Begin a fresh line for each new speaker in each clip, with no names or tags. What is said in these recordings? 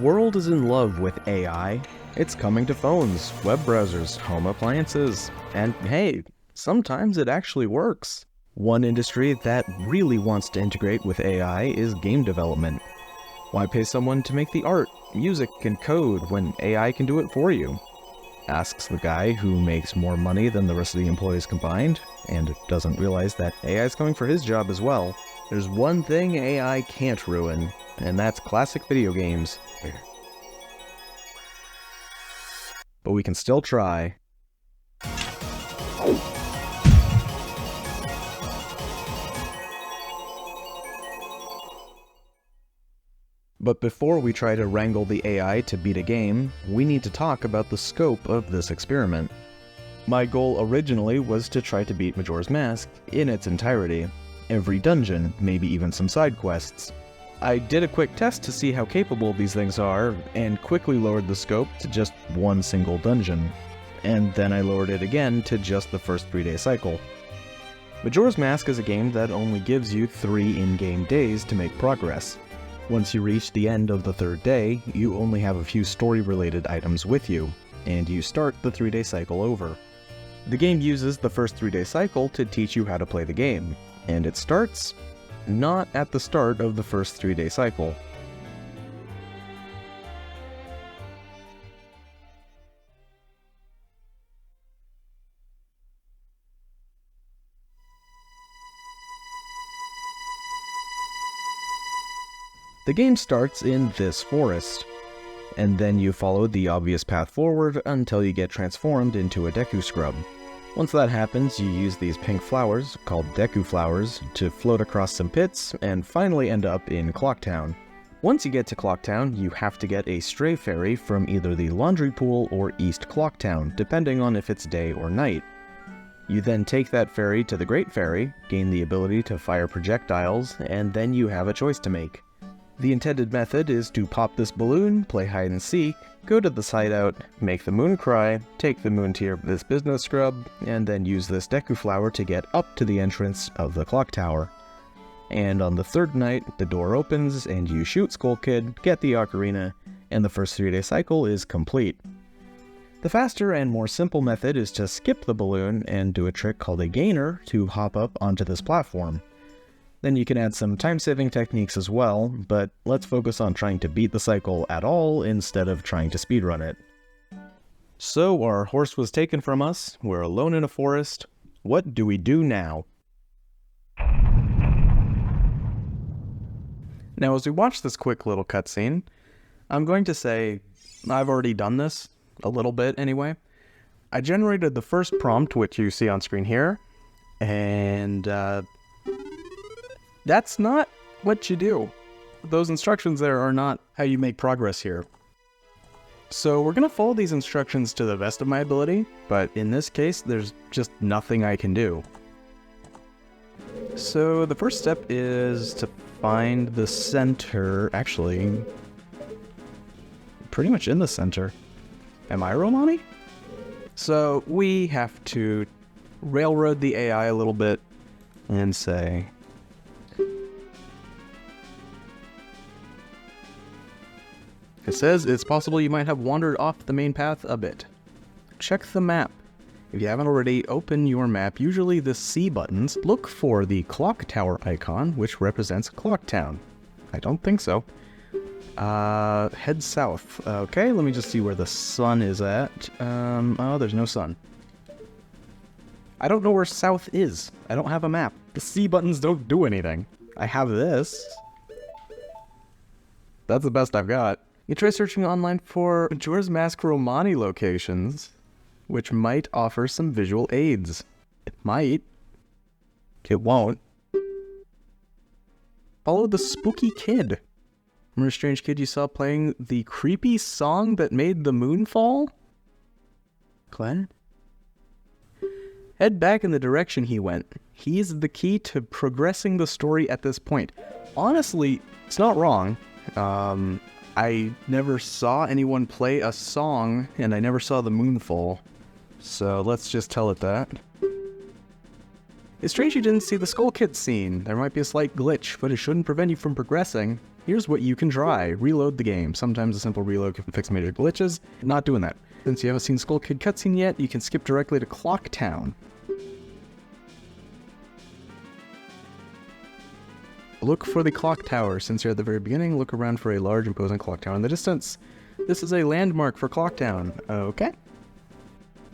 world is in love with AI. It's coming to phones, web browsers, home appliances, and hey, sometimes it actually works. One industry that really wants to integrate with AI is game development. Why pay someone to make the art, music, and code when AI can do it for you? Asks the guy who makes more money than the rest of the employees combined, and doesn't realize that AI is coming for his job as well. There's one thing AI can't ruin, and that's classic video games. But we can still try. But before we try to wrangle the AI to beat a game, we need to talk about the scope of this experiment. My goal originally was to try to beat Majora's Mask in its entirety. Every dungeon, maybe even some side quests. I did a quick test to see how capable these things are, and quickly lowered the scope to just one single dungeon. And then I lowered it again to just the first 3-day cycle. Majora's Mask is a game that only gives you 3 in-game days to make progress. Once you reach the end of the 3rd day, you only have a few story-related items with you, and you start the 3-day cycle over. The game uses the first 3-day cycle to teach you how to play the game, and it starts not at the start of the first 3-day cycle. The game starts in this forest, and then you follow the obvious path forward until you get transformed into a Deku Scrub. Once that happens, you use these pink flowers, called Deku Flowers, to float across some pits and finally end up in Clocktown. Once you get to Clocktown, you have to get a stray fairy from either the Laundry Pool or East Clocktown, depending on if it's day or night. You then take that fairy to the Great Fairy, gain the ability to fire projectiles, and then you have a choice to make. The intended method is to pop this balloon, play hide and seek, go to the hideout, make the moon cry, take the moon to this business scrub, and then use this Deku Flower to get up to the entrance of the clock tower. And on the 3rd night, the door opens and you shoot Skull Kid, get the ocarina, and the first 3-day cycle is complete. The faster and more simple method is to skip the balloon and do a trick called a gainer to hop up onto this platform. Then you can add some time-saving techniques as well, but let's focus on trying to beat the cycle at all instead of trying to speedrun it. So our horse was taken from us, we're alone in a forest. What do we do now? Now as we watch this quick little cutscene, I'm going to say I've already done this, a little bit anyway. I generated the first prompt, which you see on screen here, and that's not what you do. Those instructions there are not how you make progress here. So we're going to follow these instructions to the best of my ability, but in this case, there's just nothing I can do. So the first step is to find the center, actually, pretty much in the center. Am I Romani? So we have to railroad the AI a little bit and say, it says it's possible you might have wandered off the main path a bit. Check the map. If you haven't already, open your map, usually the C buttons. Look for the clock tower icon, which represents Clocktown. I don't think so. Head south. Okay, let me just see where the sun is at. Oh, there's no sun. I don't know where south is. I don't have a map. The C buttons don't do anything. I have this. That's the best I've got. You try searching online for Majora's Mask Romani locations, which might offer some visual aids. It might. It won't. Follow the spooky kid. Remember a strange kid you saw playing the creepy song that made the moon fall? Glenn? Head back in the direction he went. He's the key to progressing the story at this point. Honestly, it's not wrong. I never saw anyone play a song, and I never saw the moon fall. So let's just tell it that. It's strange you didn't see the Skull Kid scene. There might be a slight glitch, but it shouldn't prevent you from progressing. Here's what you can try. Reload the game. Sometimes a simple reload can fix major glitches. Not doing that. Since you haven't seen Skull Kid cutscene yet, you can skip directly to Clock Town. Look for the clock tower. Since you're at the very beginning, look around for a large imposing clock tower in the distance. This is a landmark for Clock Town. Okay.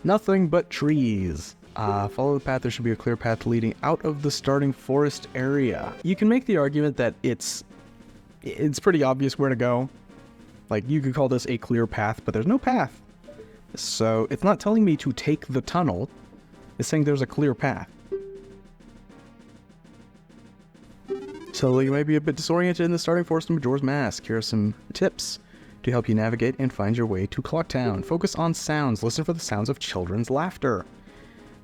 Nothing but trees. Follow the path. There should be a clear path leading out of the starting forest area. You can make the argument that it's pretty obvious where to go. Like, you could call this a clear path, but there's no path. So it's not telling me to take the tunnel. It's saying there's a clear path. So you might be a bit disoriented in the starting forest of Majora's Mask. Here are some tips to help you navigate and find your way to Clock Town. Focus on sounds. Listen for the sounds of children's laughter.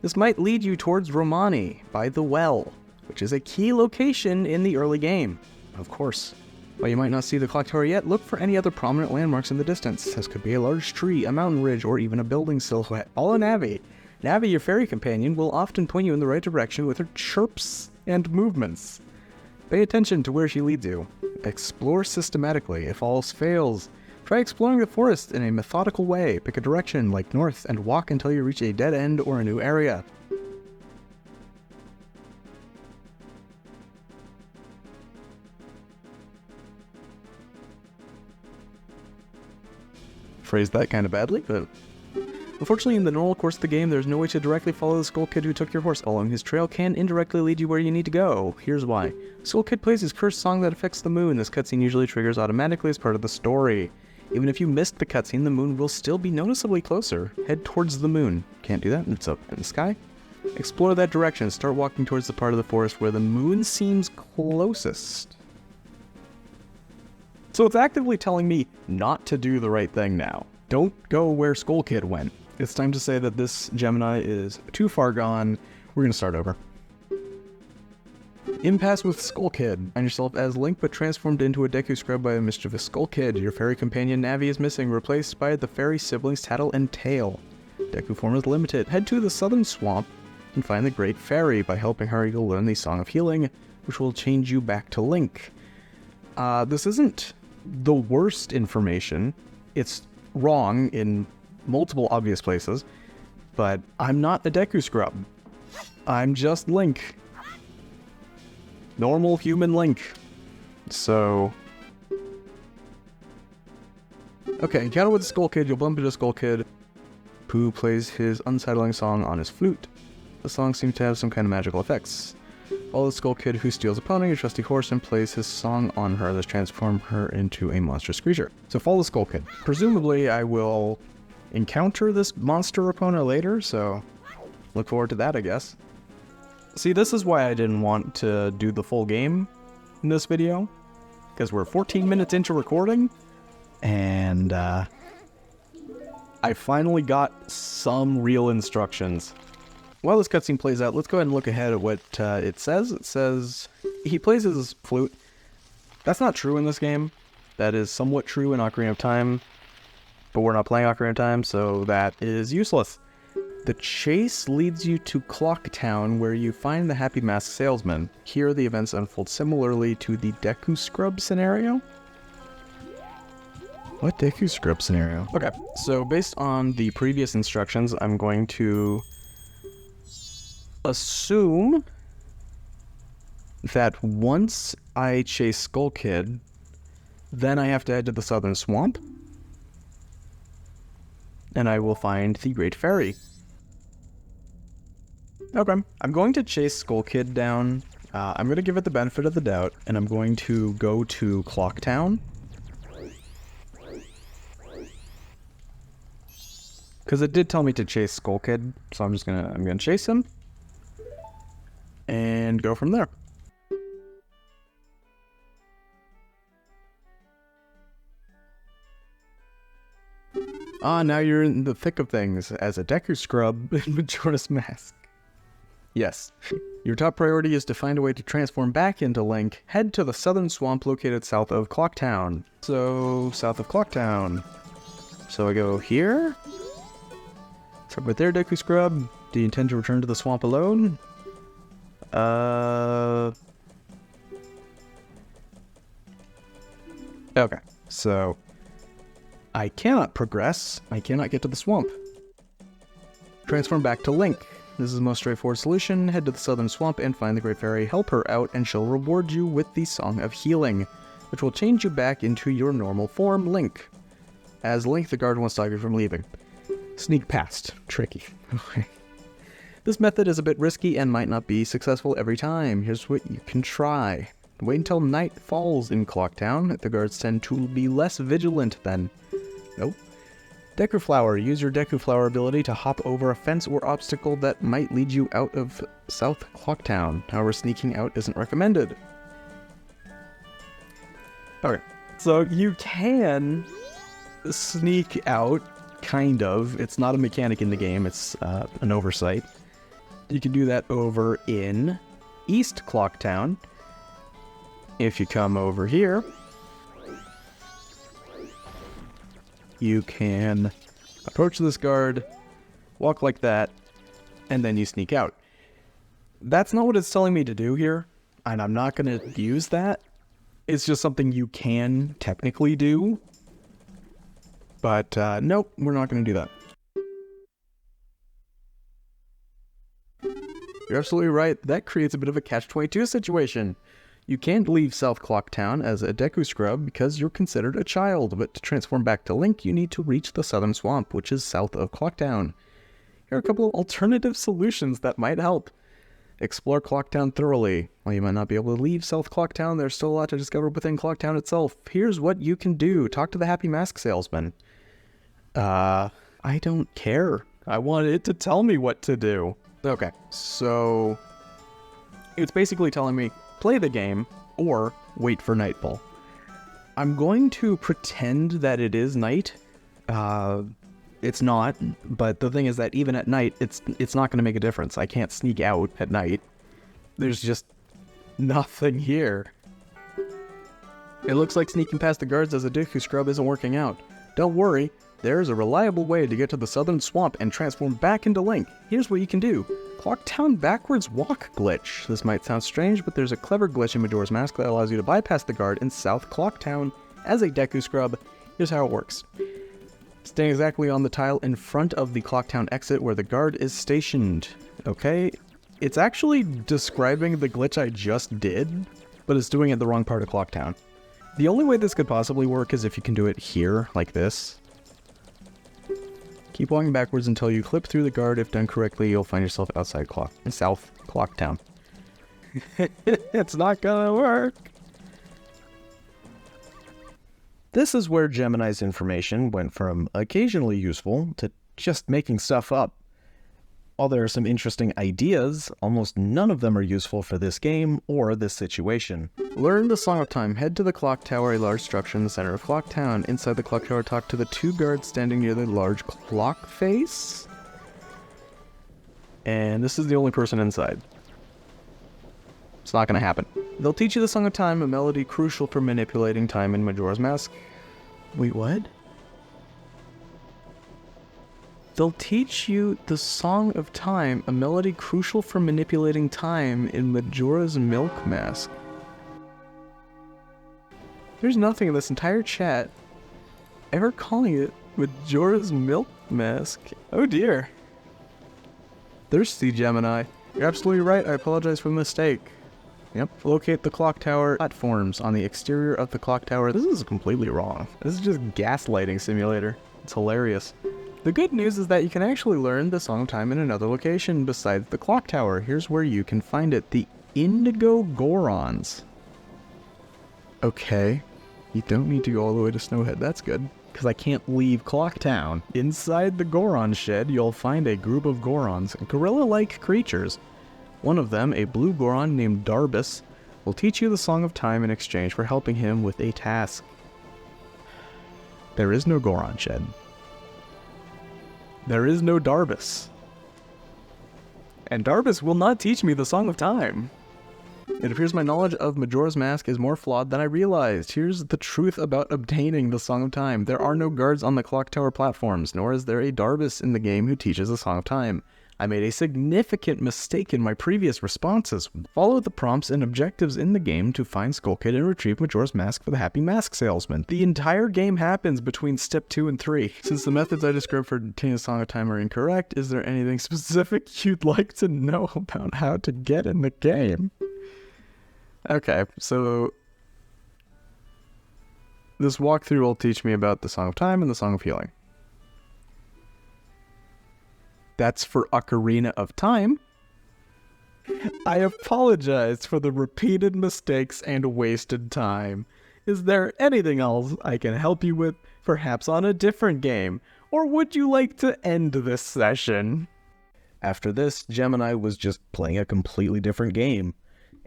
This might lead you towards Romani by the well, which is a key location in the early game. Of course. While you might not see the clock tower yet, look for any other prominent landmarks in the distance. This could be a large tree, a mountain ridge, or even a building silhouette. Follow Navi. Navi, your fairy companion, will often point you in the right direction with her chirps and movements. Pay attention to where she leads you. Explore systematically. If all else fails, try exploring the forest in a methodical way. Pick a direction, like north, and walk until you reach a dead end or a new area. Phrased that kind of badly, but unfortunately in the normal course of the game, there's no way to directly follow the Skull Kid who took your horse. Following his trail can indirectly lead you where you need to go. Here's why. Skull Kid plays his cursed song that affects the moon. This cutscene usually triggers automatically as part of the story. Even if you missed the cutscene, the moon will still be noticeably closer. Head towards the moon. Can't do that, it's up in the sky. Explore that direction. Start walking towards the part of the forest where the moon seems closest. So it's actively telling me not to do the right thing now. Don't go where Skull Kid went. It's time to say that this Gemini is too far gone. We're going to start over. Impasse with Skull Kid. Find yourself as Link, but transformed into a Deku Scrub by a mischievous Skull Kid. Your fairy companion Navi is missing, replaced by the fairy siblings Tattle and Tail. Deku form is limited. Head to the southern swamp and find the Great Fairy. By helping her, you'll learn the Song of Healing, which will change you back to Link. This isn't the worst information. It's wrong in multiple obvious places, but I'm not a Deku Scrub. I'm just Link. Normal human Link. So... okay, encounter with the Skull Kid, you'll bump into Skull Kid, who plays his unsettling song on his flute. The song seems to have some kind of magical effects. Follow the Skull Kid who steals a pony, a trusty horse, and plays his song on her that's transformed her into a monstrous creature. So follow the Skull Kid. Presumably I will encounter this monster opponent later, so look forward to that, I guess. See, this is why I didn't want to do the full game in this video, because we're 14 minutes into recording, and I finally got some real instructions. While this cutscene plays out, let's go ahead and look ahead at what it says. It says he plays his flute. That's not true in this game. That is somewhat true in Ocarina of Time, but we're not playing Ocarina of Time, so that is useless. The chase leads you to Clock Town, where you find the Happy Mask Salesman. Here, the events unfold similarly to the Deku Scrub scenario. What Deku Scrub scenario? Okay, so based on the previous instructions, I'm going to assume that once I chase Skull Kid, then I have to head to the southern swamp, and I will find the Great Fairy. Okay, I'm going to chase Skull Kid down. I'm going to give it the benefit of the doubt, and I'm going to go to Clock Town. Because it did tell me to chase Skull Kid, so I'm gonna chase him and go from there. Now you're in the thick of things as a Deku Scrub in Majora's Mask. Yes. Your top priority is to find a way to transform back into Link. Head to the southern swamp located south of Clock Town. So, south of Clock Town. So I go here. Start right there, Deku Scrub. Do you intend to return to the swamp alone? Okay, so I cannot progress. I cannot get to the swamp. Transform back to Link. This is the most straightforward solution. Head to the southern swamp and find the Great Fairy. Help her out and she'll reward you with the Song of Healing, which will change you back into your normal form, Link. As Link, the guard won't stop you from leaving. Sneak past. Tricky. Okay. This method is a bit risky and might not be successful every time. Here's what you can try. Wait until night falls in Clocktown. The guards tend to be less vigilant then. Nope. Deku Flower. Use your Deku Flower ability to hop over a fence or obstacle that might lead you out of South Clocktown. However, sneaking out isn't recommended. Okay, so you can sneak out, kind of. It's not a mechanic in the game, it's an oversight. You can do that over in East Clocktown. If you come over here, you can approach this guard, walk like that, and then you sneak out. That's not what it's telling me to do here, and I'm not going to use that. It's just something you can technically do. But nope, we're not going to do that. You're absolutely right. That creates a bit of a catch-22 situation. You can't leave South Clocktown as a Deku Scrub because you're considered a child, but to transform back to Link, you need to reach the Southern Swamp, which is south of Clocktown. Here are a couple of alternative solutions that might help. Explore Clocktown thoroughly. While you might not be able to leave South Clocktown, there's still a lot to discover within Clocktown itself. Here's what you can do. Talk to the Happy Mask Salesman. I don't care. I want it to tell me what to do. Okay, so it's basically telling me, play the game, or wait for nightfall. I'm going to pretend that it is night. It's not, but the thing is that even at night, it's not going to make a difference. I can't sneak out at night. There's just nothing here. It looks like sneaking past the guards as a Deku Scrub isn't working out. Don't worry, there is a reliable way to get to the Southern Swamp and transform back into Link. Here's what you can do. Clocktown backwards walk glitch. This might sound strange, but there's a clever glitch in Majora's Mask that allows you to bypass the guard in South Clocktown as a Deku Scrub. Here's how it works. Stay exactly on the tile in front of the Clocktown exit where the guard is stationed. Okay? It's actually describing the glitch I just did, but it's doing it the wrong part of Clocktown. The only way this could possibly work is if you can do it here, like this. Keep walking backwards until you clip through the guard. If done correctly, you'll find yourself outside South Clocktown. It's not gonna work. This is where Gemini's information went from occasionally useful to just making stuff up. While there are some interesting ideas, almost none of them are useful for this game or this situation. Learn the Song of Time. Head to the clock tower, a large structure in the center of Clocktown. Inside the clock tower, talk to the two guards standing near the large clock face. And this is the only person inside. It's not going to happen. They'll teach you the Song of Time, a melody crucial for manipulating time in Majora's Mask. Wait, what? They'll teach you the Song of Time, a melody crucial for manipulating time in Majora's Milk Mask. There's nothing in this entire chat ever calling it Majora's Milk Mask. Oh dear. Thirsty Gemini. You're absolutely right, I apologize for the mistake. Yep. Locate the clock tower platforms on the exterior of the clock tower. This is completely wrong. This is just gaslighting simulator. It's hilarious. The good news is that you can actually learn the Song of Time in another location besides the clock tower. Here's where you can find it. The Indigo Gorons. Okay. You don't need to go all the way to Snowhead. That's good. Because I can't leave Clocktown. Inside the Goron shed, you'll find a group of Gorons, gorilla-like creatures. One of them, a blue Goron named Darbus, will teach you the Song of Time in exchange for helping him with a task. There is no Goron shed. There is no Darbus. And Darbus will not teach me the Song of Time. It appears my knowledge of Majora's Mask is more flawed than I realized. Here's the truth about obtaining the Song of Time. There are no guards on the clock tower platforms, nor is there a Darbus in the game who teaches the Song of Time. I made a significant mistake in my previous responses. Follow the prompts and objectives in the game to find Skull Kid and retrieve Majora's Mask for the Happy Mask Salesman. The entire game happens between step 2 and 3. Since the methods I described for obtaining a Song of Time are incorrect, is there anything specific you'd like to know about how to get in the game? Okay, so this walkthrough will teach me about the Song of Time and the Song of Healing. That's for Ocarina of Time. I apologize for the repeated mistakes and wasted time. Is there anything else I can help you with, perhaps on a different game? Or would you like to end this session? After this, Gemini was just playing a completely different game.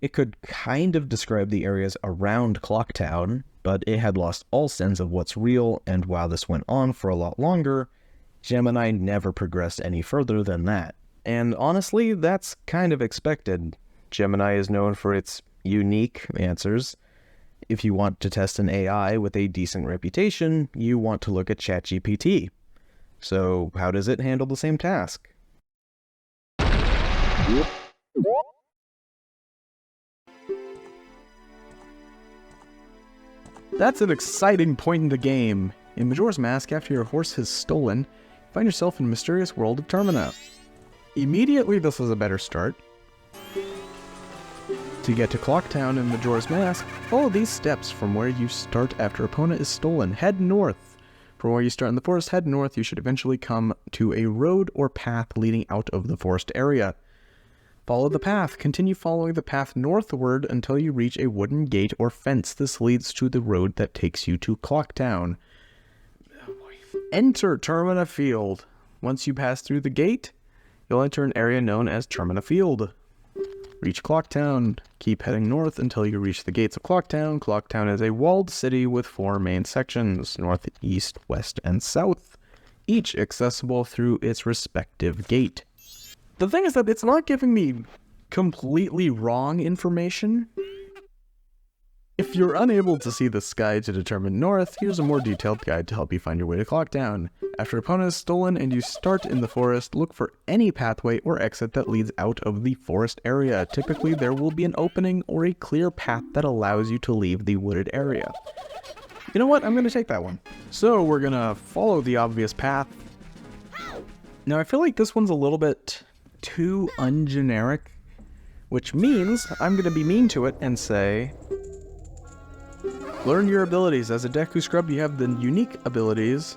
It could kind of describe the areas around Clocktown, but it had lost all sense of what's real, and while this went on for a lot longer, Gemini never progressed any further than that. And honestly, that's kind of expected. Gemini is known for its unique answers. If you want to test an AI with a decent reputation, you want to look at ChatGPT. So how does it handle the same task? That's an exciting point in the game. In Majora's Mask, after your horse has stolen, find yourself in the mysterious world of Termina. Immediately, this is a better start. To get to Clocktown in Majora's Mask, follow these steps from where you start after Epona is stolen. Head north. From where you start in the forest, head north. You should eventually come to a road or path leading out of the forest area. Follow the path. Continue following the path northward until you reach a wooden gate or fence. This leads to the road that takes you to Clocktown. Enter Termina Field. Once you pass through the gate, you'll enter an area known as Termina Field. Reach Clocktown. Keep heading north until you reach the gates of Clocktown. Clocktown is a walled city with 4 main sections, north, east, west, and south, each accessible through its respective gate. The thing is that it's not giving me completely wrong information. If you're unable to see the sky to determine north, here's a more detailed guide to help you find your way to Clocktown. After Epona is stolen and you start in the forest, look for any pathway or exit that leads out of the forest area. Typically, there will be an opening or a clear path that allows you to leave the wooded area. You know what? I'm going to take that one. So we're going to follow the obvious path. Now, I feel like this one's a little bit too ungeneric, which means I'm going to be mean to it and say, learn your abilities. As a Deku Scrub, you have the unique abilities,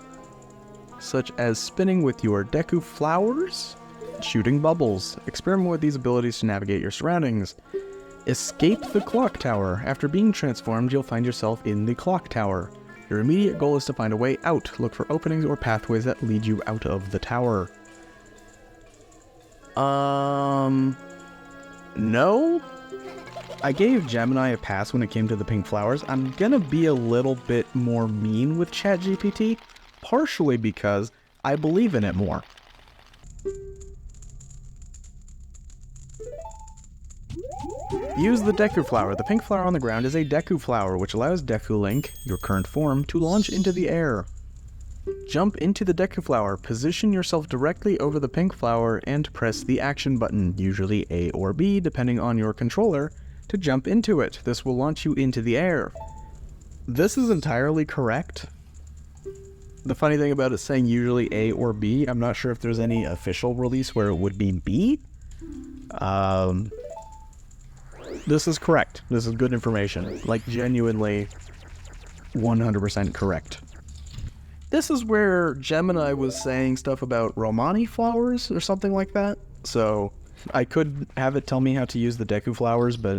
such as spinning with your Deku Flowers, shooting bubbles. Experiment with these abilities to navigate your surroundings. Escape the Clock Tower. After being transformed, you'll find yourself in the Clock Tower. Your immediate goal is to find a way out. Look for openings or pathways that lead you out of the tower. No? I gave Gemini a pass when it came to the pink flowers. I'm gonna be a little bit more mean with ChatGPT, partially because I believe in it more. Use the Deku Flower. The pink flower on the ground is a Deku Flower, which allows Deku Link, your current form, to launch into the air. Jump into the Deku Flower, position yourself directly over the pink flower, and press the action button, usually A or B, depending on your controller, to jump into it. This will launch you into the air. This is entirely correct. The funny thing about it saying usually A or B, I'm not sure if there's any official release where it would be B. This is correct. This is good information. Like, genuinely 100% correct. This is where Gemini was saying stuff about Romani flowers or something like that. So I could have it tell me how to use the Deku Flowers, but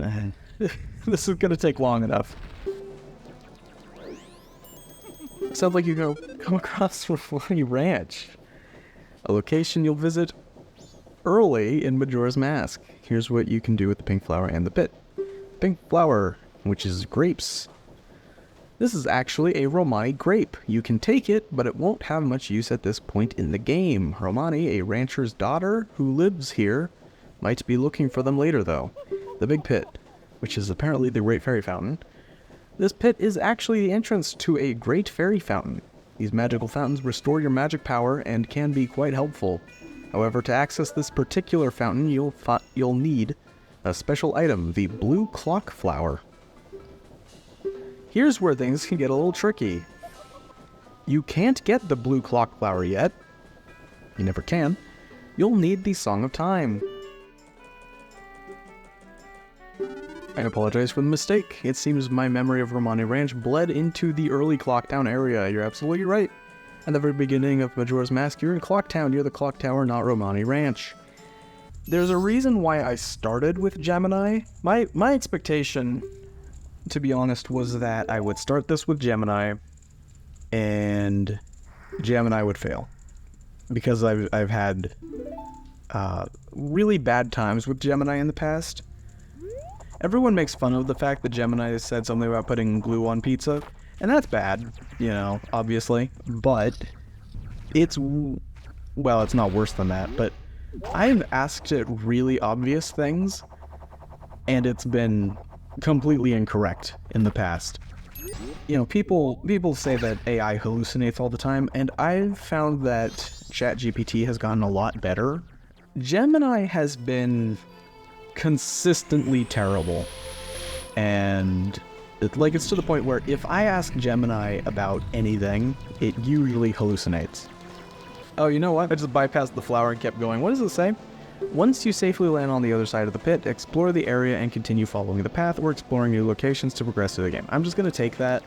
this is going to take long enough. Sounds like you come across Raflani Ranch, a location you'll visit early in Majora's Mask. Here's what you can do with the pink flower and the pit. Pink flower, which is grapes. This is actually a Romani grape. You can take it, but it won't have much use at this point in the game. Romani, a rancher's daughter who lives here, might be looking for them later though. The big pit, which is apparently the Great Fairy Fountain. This pit is actually the entrance to a Great Fairy Fountain. These magical fountains restore your magic power and can be quite helpful. However, to access this particular fountain, you'll need a special item, the blue clock flower. Here's where things can get a little tricky. You can't get the blue clock flower yet. You never can. You'll need the Song of Time. I apologize for the mistake. It seems my memory of Romani Ranch bled into the early Clocktown area. You're absolutely right. At the very beginning of Majora's Mask, you're in Clocktown. You're the Clock Tower, not Romani Ranch. There's a reason why I started with Gemini. My expectation, to be honest, was that I would start this with Gemini, and Gemini would fail. Because I've had really bad times with Gemini in the past. Everyone makes fun of the fact that Gemini said something about putting glue on pizza, and that's bad, you know, obviously, but it's not worse than that, but I've asked it really obvious things, and it's been completely incorrect in the past. You know, people say that AI hallucinates all the time, and I've found that ChatGPT has gotten a lot better. Gemini has been consistently terrible, and it's to the point where if I ask Gemini about anything, it usually hallucinates. Oh, you know what? I just bypassed the flower and kept going. What does it say? Once you safely land on the other side of the pit, explore the area and continue following the path or exploring new locations to progress through the game. I'm just going to take that.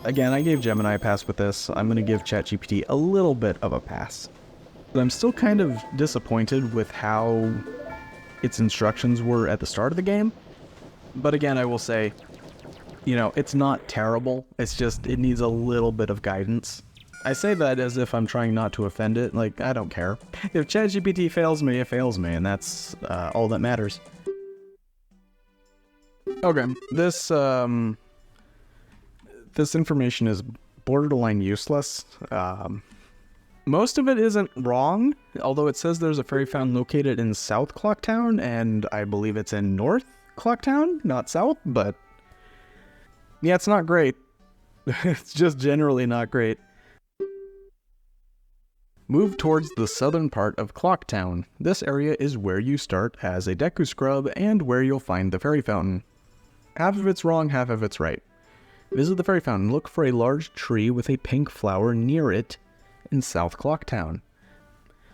Again, I gave Gemini a pass with this. I'm going to give ChatGPT a little bit of a pass. But I'm still kind of disappointed with how its instructions were at the start of the game. But again, I will say, you know, it's not terrible. It's just, it needs a little bit of guidance. I say that as if I'm trying not to offend it. Like, I don't care. If ChatGPT fails me, it fails me, and that's all that matters. Okay, this information is borderline useless. Most of it isn't wrong, although it says there's a fairy fountain located in South Clocktown, and I believe it's in North Clocktown, not South, but yeah, it's not great. It's just generally not great. Move towards the southern part of Clocktown. This area is where you start as a Deku Scrub and where you'll find the fairy fountain. Half of it's wrong, half of it's right. Visit the fairy fountain. Look for a large tree with a pink flower near it in South Clocktown.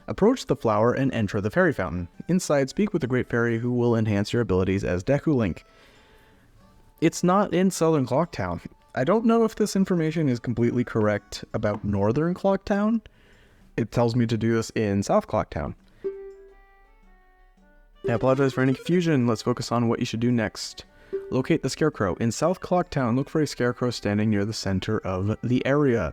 Approach the flower and enter the fairy fountain. Inside, speak with the Great Fairy who will enhance your abilities as Deku Link. It's not in Southern Clocktown. I don't know if this information is completely correct about Northern Clocktown. It tells me to do this in South Clocktown. I apologize for any confusion. Let's focus on what you should do next. Locate the Scarecrow. In South Clocktown, look for a Scarecrow standing near the center of the area.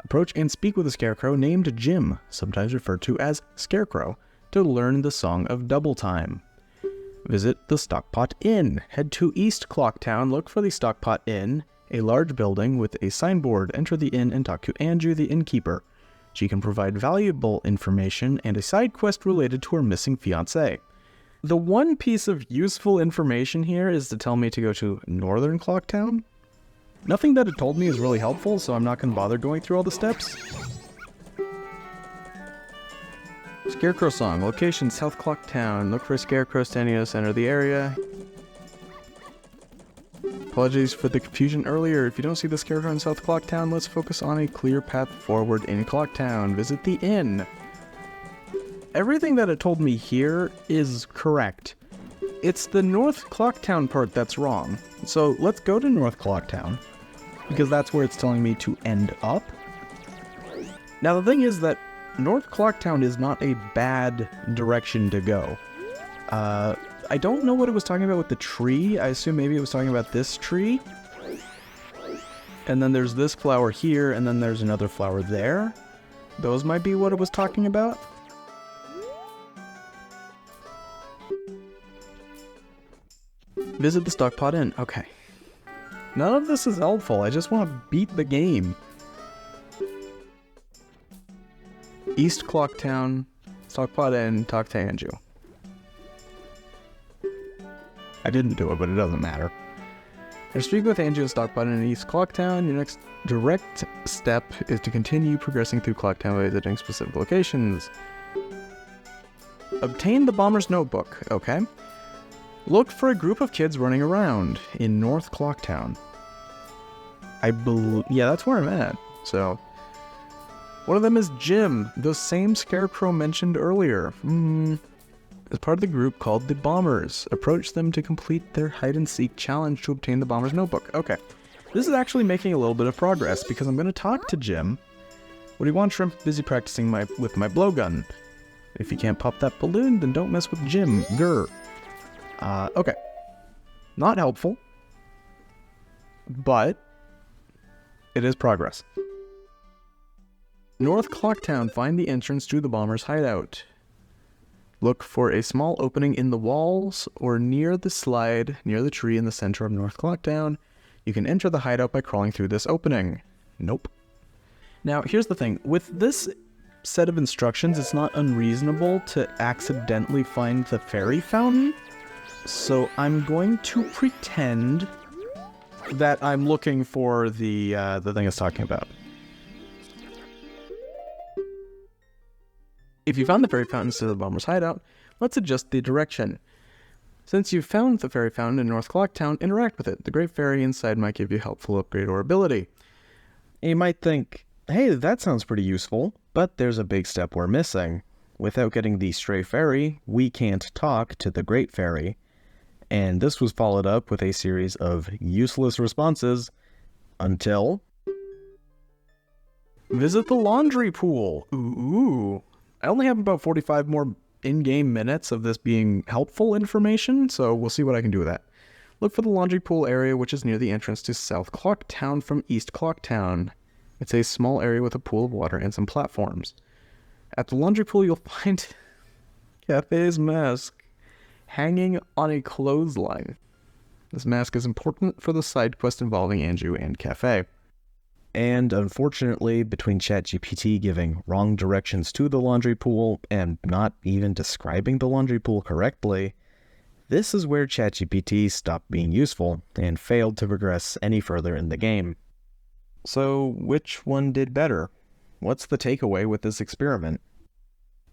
Approach and speak with a Scarecrow named Jim, sometimes referred to as Scarecrow, to learn the Song of Double Time. Visit the Stockpot Inn. Head to East Clocktown, look for the Stockpot Inn, a large building with a signboard. Enter the inn and talk to Anju, the innkeeper. She can provide valuable information and a side quest related to her missing fiancé. The one piece of useful information here is to tell me to go to Northern Clocktown. Nothing that it told me is really helpful, so I'm not going to bother going through all the steps. Scarecrow Song. Location, South Clocktown. Look for a Scarecrow standing at the center of the area. Apologies for the confusion earlier. If you don't see the Scarecrow in South Clocktown, let's focus on a clear path forward in Clocktown. Visit the inn. Everything that it told me here is correct. It's the North Clocktown part that's wrong. So let's go to North Clocktown, because that's where it's telling me to end up. Now the thing is that North Clocktown is not a bad direction to go. I don't know what it was talking about with the tree. I assume maybe it was talking about this tree. And then there's this flower here, and then there's another flower there. Those might be what it was talking about. Visit the Stockpot Inn. Okay. None of this is helpful. I just want to beat the game. East Clocktown, Stockpot Inn, talk to Anju. I didn't do it, but it doesn't matter. After speaking with Anju and Stockpot in East Clocktown, your next direct step is to continue progressing through Clocktown by visiting specific locations. Obtain the bomber's notebook, okay? Look for a group of kids running around in North Clocktown. Yeah, that's where I'm at, so... One of them is Jim, the same scarecrow mentioned earlier. As part of the group called the Bombers. Approach them to complete their hide-and-seek challenge to obtain the bomber's notebook. Okay, this is actually making a little bit of progress because I'm going to talk to Jim. What do you want, Shrimp? Busy practicing with my blowgun. If you can't pop that balloon, then don't mess with Jim. Grr. Okay. Not helpful, but it is progress. North Clocktown, find the entrance to the bomber's hideout. Look for a small opening in the walls or near the slide, near the tree in the center of North Clocktown. You can enter the hideout by crawling through this opening. Nope. Now, here's the thing. With this set of instructions, it's not unreasonable to accidentally find the fairy fountain. So I'm going to pretend that I'm looking for the thing it's talking about. If you found the fairy fountain instead of the bomber's hideout, let's adjust the direction. Since you've found the fairy fountain in North Clocktown, interact with it. The great fairy inside might give you helpful upgrade or ability. You might think, hey, that sounds pretty useful, but there's a big step we're missing. Without getting the stray fairy, we can't talk to the great fairy. And this was followed up with a series of useless responses until... Visit the laundry pool. Ooh. I only have about 45 more in-game minutes of this being helpful information, so we'll see what I can do with that. Look for the laundry pool area, which is near the entrance to South Clocktown from East Clocktown. It's a small area with a pool of water and some platforms. At the laundry pool, you'll find Cafe's mask hanging on a clothesline. This mask is important for the side quest involving Andrew and Cafe. And unfortunately, between ChatGPT giving wrong directions to the laundry pool and not even describing the laundry pool correctly, this is where ChatGPT stopped being useful and failed to progress any further in the game. So, which one did better? What's the takeaway with this experiment?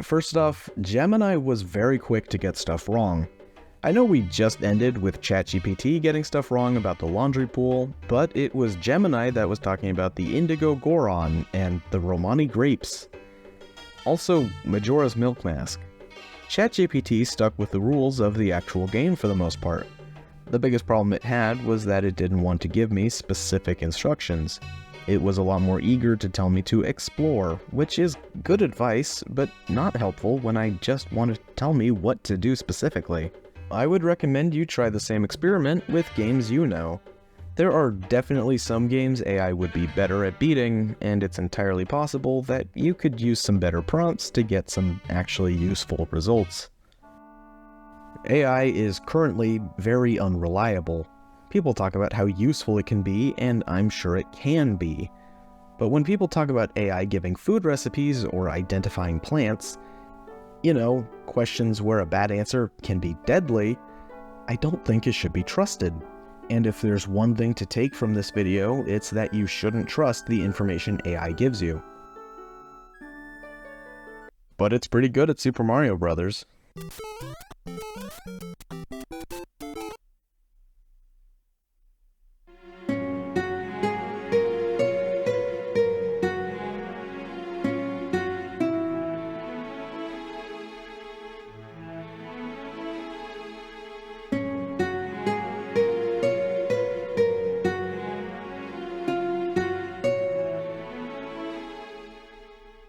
First off, Gemini was very quick to get stuff wrong. I know we just ended with ChatGPT getting stuff wrong about the laundry pool, but it was Gemini that was talking about the Indigo Goron and the Romani grapes. Also, Majora's milk mask. ChatGPT stuck with the rules of the actual game for the most part. The biggest problem it had was that it didn't want to give me specific instructions. It was a lot more eager to tell me to explore, which is good advice, but not helpful when I just want to tell me what to do specifically. I would recommend you try the same experiment with games you know. There are definitely some games AI would be better at beating, and it's entirely possible that you could use some better prompts to get some actually useful results. AI is currently very unreliable. People talk about how useful it can be, and I'm sure it can be. But when people talk about AI giving food recipes or identifying plants, you know, questions where a bad answer can be deadly, I don't think it should be trusted. And if there's one thing to take from this video, it's that you shouldn't trust the information AI gives you. But it's pretty good at Super Mario Bros.